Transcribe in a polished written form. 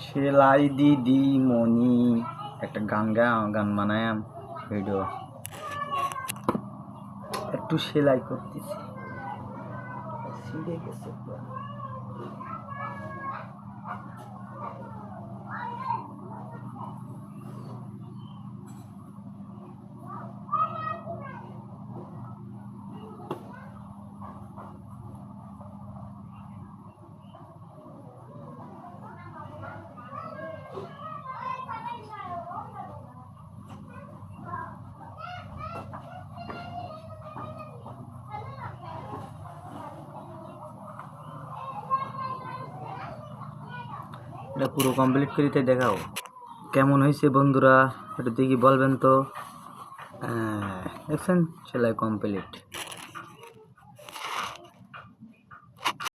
সেলাই দিদি মনি একটা গান বানায়াম ভিডিও একটু সেলাই করতেছি ছিঁড়ে গেছে এটা পুরো কমপ্লিট করিতে দেখাও কেমন হয়েছে বন্ধুরা, এটা দেখি বলবেন তো। দেখছেন সেলাই কমপ্লিট।